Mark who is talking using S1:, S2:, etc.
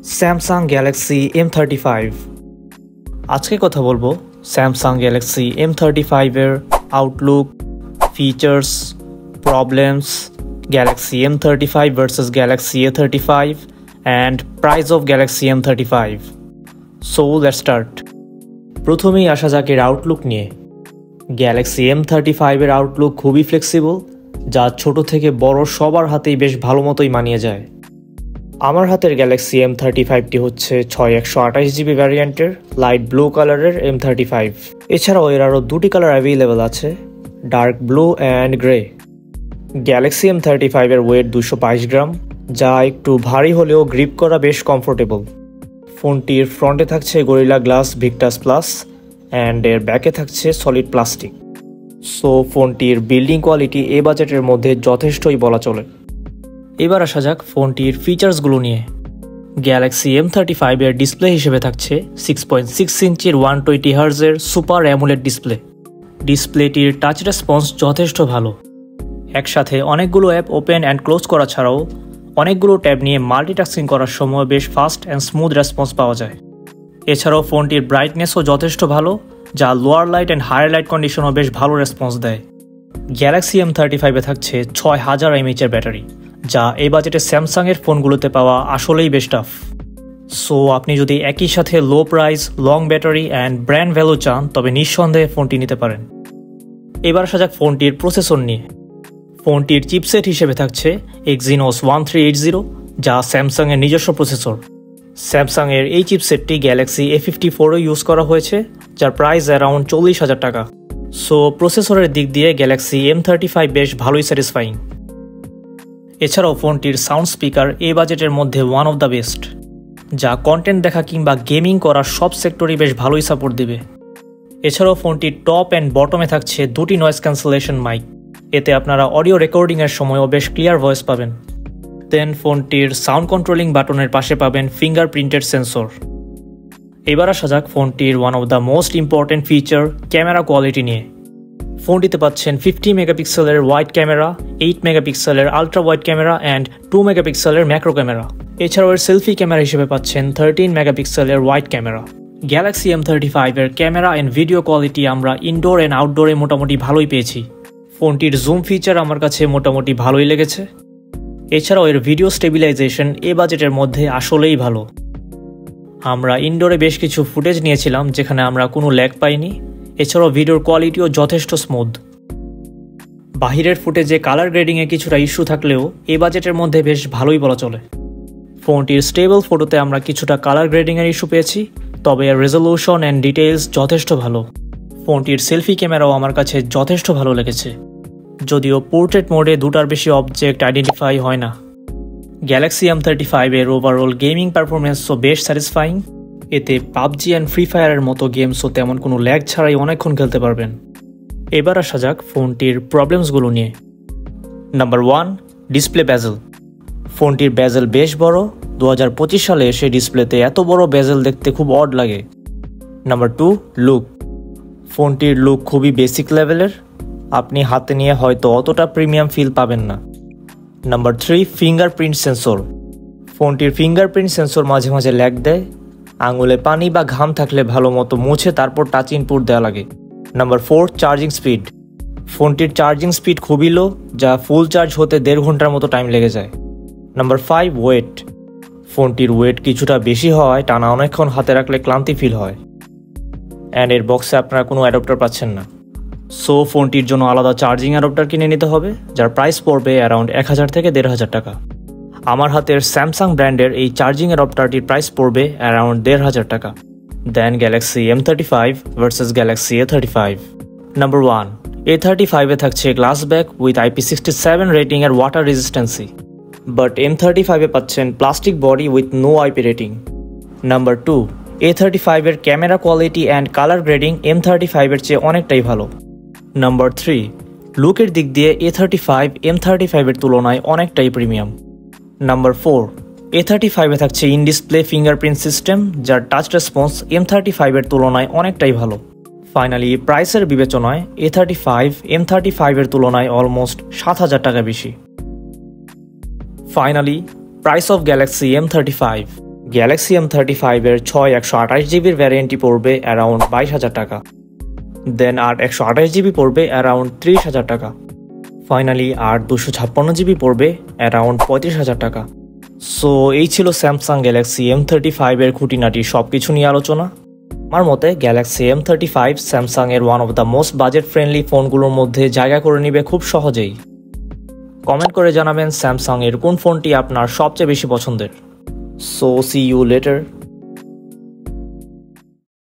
S1: Samsung Galaxy M35। আজকে কথা বলবো স্যামসাং গ্যালাক্সি M35 এর Outlook, features, problems, Galaxy M35 versus Galaxy A35 and price of Galaxy M35। So let's start. প্রথমেই আসা যাক এর আউটলুক নিয়ে। গ্যালাক্সি M35 এর আউটলুক খুবই ফ্লেক্সিবল, যা ছোট থেকে বড় সবার হাতেই বেশ ভালো মতোই মানিয়ে যায়। আমার হাতের গ্যালাক্সি M35টি হচ্ছে 6128GB ভ্যারিয়েন্টের লাইট ব্লু কালারের M35। এছাড়াও এর আরও দুটি কালার অ্যাভেলেবেল আছে, dark blue and grey. Galaxy M35 এর ওয়েট 222 গ্রাম, যা একটু ভারী হলেও গ্রিপ করা বেশ কমফোর্টেবল। ফোনটির ফ্রন্টে থাকছে gorilla glass Victus plus and এর ব্যাকে থাকছে সলিড প্লাস্টিক। সো ফোনটির বিল্ডিং কোয়ালিটি এ বাজেটের মধ্যে যথেষ্টই বলা চলে। এবার আসা যাক ফোনটির ফিচার্সগুলো নিয়ে। গ্যালাক্সি M35 এর ডিসপ্লে হিসেবে থাকছে 6.6 ইঞ্চির 120Hz এর সুপার অ্যামোলেড ডিসপ্লে। ডিসপ্লেটির টাচ রেসপন্স যথেষ্ট ভালো। একসাথে অনেকগুলো অ্যাপ ওপেন অ্যান্ড ক্লোজ করা ছাড়াও অনেকগুলো ট্যাব নিয়ে মাল্টিটাস্কিং করার সময় বেশ ফাস্ট অ্যান্ড স্মুথ রেসপন্স পাওয়া যায়। এছাড়াও ফোনটির ব্রাইটনেসও যথেষ্ট ভালো, যা lower light and higher light কন্ডিশনও বেশ ভালো রেসপন্স দেয়। গ্যালাক্সি M35 এ থাকছে 6000 mAh এর ব্যাটারি, যা এই বাজেটে স্যামসাংয়ের ফোনগুলোতে পাওয়া আসলেই বেশ টাফ। সো আপনি যদি একই সাথে low price, long battery and brand value চান, তবে নিঃসন্দেহে ফোনটি নিতে পারেন। এবার আসা যাক ফোনটির প্রসেসর নিয়ে। ফোনটির চিপসেট হিসেবে থাকছে Exynos 1380, যা স্যামসাংয়ের নিজস্ব প্রসেসর। স্যামসাংয়ের এই চিপসেটটি গ্যালাক্সি A54 ইউজ করা হয়েছে, যার প্রাইস অ্যারাউন্ড 40,000 টাকা। সো প্রসেসরের দিক দিয়ে গ্যালাক্সি M35 বেশ ভালোই স্যাটিসফাইং। এছাড়াও ফোনটির সাউন্ড স্পিকার এই বাজেটের মধ্যে ওয়ান অফ দ্য বেস্ট, যা কন্টেন্ট দেখা কিংবা গেমিং করার সব সেক্টরই বেশ ভালোই সাপোর্ট দিবে। এছাড়াও ফোনটির টপ অ্যান্ড বটমে থাকছে দুটি নয়েজ ক্যান্সেলেশন মাইক, এতে আপনারা অডিও রেকর্ডিংয়ের সময়ও বেশ ক্লিয়ার ভয়েস পাবেন। দেন ফোনটির সাউন্ড কন্ট্রোলিং বাটনের পাশে পাবেন ফিঙ্গারপ্রিন্টেড সেন্সর। এবার আসা যাক ফোনটির one of the most important feature, camera quality নিয়ে। ফোনটিতে পাচ্ছেন 50 মেগাপিক্সেলের ওয়াইড ক্যামেরা, 8 মেগাপিক্সেলের আলট্রা ওয়াইড ক্যামেরা অ্যান্ড 2 মেগাপিক্সেলের ম্যাক্রো ক্যামেরা। এছাড়াও এর সেলফি ক্যামেরা হিসেবে পাচ্ছেন 13 মেগাপিক্সেলের ওয়াইড ক্যামেরা। গ্যালাক্সি M35 এর ক্যামেরা অ্যান্ড ভিডিও কোয়ালিটি আমরা ইনডোর অ্যান্ড আউটডোরে মোটামুটি ভালোই পেয়েছি। ফোনটির জুম ফিচার আমার কাছে মোটামুটি ভালোই লেগেছে। এছাড়াও এর ভিডিও স্টেবিলাইজেশন এ বাজেটের মধ্যে আসলেই ভালো। আমরা ইনডোরে বেশ কিছু ফুটেজ নিয়েছিলাম, যেখানে আমরা কোনো ল্যাগ পাইনি। এছাড়াও ভিডিওর কোয়ালিটিও যথেষ্ট স্মুথ। বাহিরের ফুটেজে কালার গ্রেডিংয়ে কিছুটা ইস্যু থাকলেও এই বাজেটের মধ্যে বেশ ভালোই বলা চলে। ফোনটির স্টেবল ফটোতে আমরা কিছুটা কালার গ্রেডিংয়ের ইস্যু পেয়েছি, তবে এর রেজলিউশন অ্যান্ড ডিটেইলস যথেষ্ট ভালো। ফোনটির সেলফি ক্যামেরাও আমার কাছে যথেষ্ট ভালো লেগেছে, যদিও পোর্ট্রেট মোডে দুটার বেশি অবজেক্ট আইডেন্টিফাই হয় না। গ্যালাক্সি M35 এর ওভারঅল গেমিং পারফরমেন্সও বেশ স্যাটিসফাইং। এতে পাবজি অ্যান্ড ফ্রি ফায়ারের মতো গেমসও তেমন কোনো ল্যাগ ছাড়াই অনেকক্ষণ খেলতে পারবেন। এবার আসা যাক ফোনটির প্রবলেমসগুলো নিয়ে। নাম্বার 1, ডিসপ্লে বেজেল। ফোনটির বেজেল বেশ বড়। 2025 সালে এসে ডিসপ্লেতে এত বড় বেজেল দেখতে খুব অড লাগে। Number 2, look. ফোনটির লুক খুবই বেসিক লেভেলের, আপনি হাতে নিয়ে হয়তো অতটা প্রিমিয়াম ফিল পাবেন না। Number 3, fingerprint sensor. ফোনটির ফিঙ্গারপ্রিন্ট সেন্সর মাঝে মাঝে ল্যাগ দেয়। আঙুলে পানি বা ঘাম থাকলে ভালো মতো মুছে তারপর টাচ ইনপুট দেওয়া লাগে। Number 4, charging speed. ফোনটির চার্জিং স্পিড খুবই লো, যা ফুল চার্জ হতে 1.5 ঘন্টার মতো টাইম লেগে যায়। Number 5, wait. ফোনটির ওয়েট কিছুটা বেশি হওয়ায় টানা অনেকক্ষণ হাতে রাখলে ক্লান্তি ফিল হয়। অ্যান্ড এর বক্সে আপনারা কোনো অ্যাডাপ্টার পাচ্ছেন না। সো ফোনটির জন্য আলাদা চার্জিং অ্যাডাপ্টার কিনে নিতে হবে, যার প্রাইস পড়বে অ্যারাউন্ড 1000 থেকে 1500 টাকা। আমার হাতের স্যামসাং ব্র্যান্ডের এই চার্জিং অ্যাডাপ্টারটির প্রাইস পড়বে অ্যারাউন্ড 1500 টাকা। Then Galaxy M35 versus Galaxy A35। Number 1, A35 এ থাকছে glass back with IP67 rating এর ওয়াটার রেজিস্ট্যান্সি, বাট M35 এ পাচ্ছেন plastic body with no IP rating. Number 2, A35 এর camera quality and colour grading M35 এর চেয়ে অনেকটাই ভালো। নাম্বার 3, লুকের দিক দিয়ে A35 M35 এর তুলনায় অনেকটাই প্রিমিয়াম। নাম্বার 4, A35 এ থাকছে ইন ডিসপ্লে ফিঙ্গারপ্রিন্ট সিস্টেম, যার টাচ রেসপন্স M35 এর তুলনায় অনেকটাই ভালো। ফাইনালি প্রাইসের বিবেচনায় A35 M35 এর তুলনায় অলমোস্ট 7000 টাকা বেশি। Finally price of Galaxy M35। Galaxy M35 এর 6/128GB ভ্যারিয়েন্টটি পড়বে অ্যারাউন্ড 22,000 টাকা। দেন 8/128GB পড়বে অ্যারাউন্ড 30,000 টাকা। ফাইনালি 256GB পড়বে অ্যারাউন্ড 35,000 টাকা। সো এই ছিল স্যামসাং গ্যালাক্সি M35 এর খুঁটিনাটি সব কিছু নিয়ে আলোচনা। আমার মতে গ্যালাক্সি M35 স্যামসাং এর one of the most budget friendly ফোনগুলোর মধ্যে জায়গা করে নেবে খুব সহজেই। কমেন্ট করে জানাবেন স্যামসাং এর কোন ফোনটি আপনার সবচেয়ে বেশি পছন্দের। So see you letter.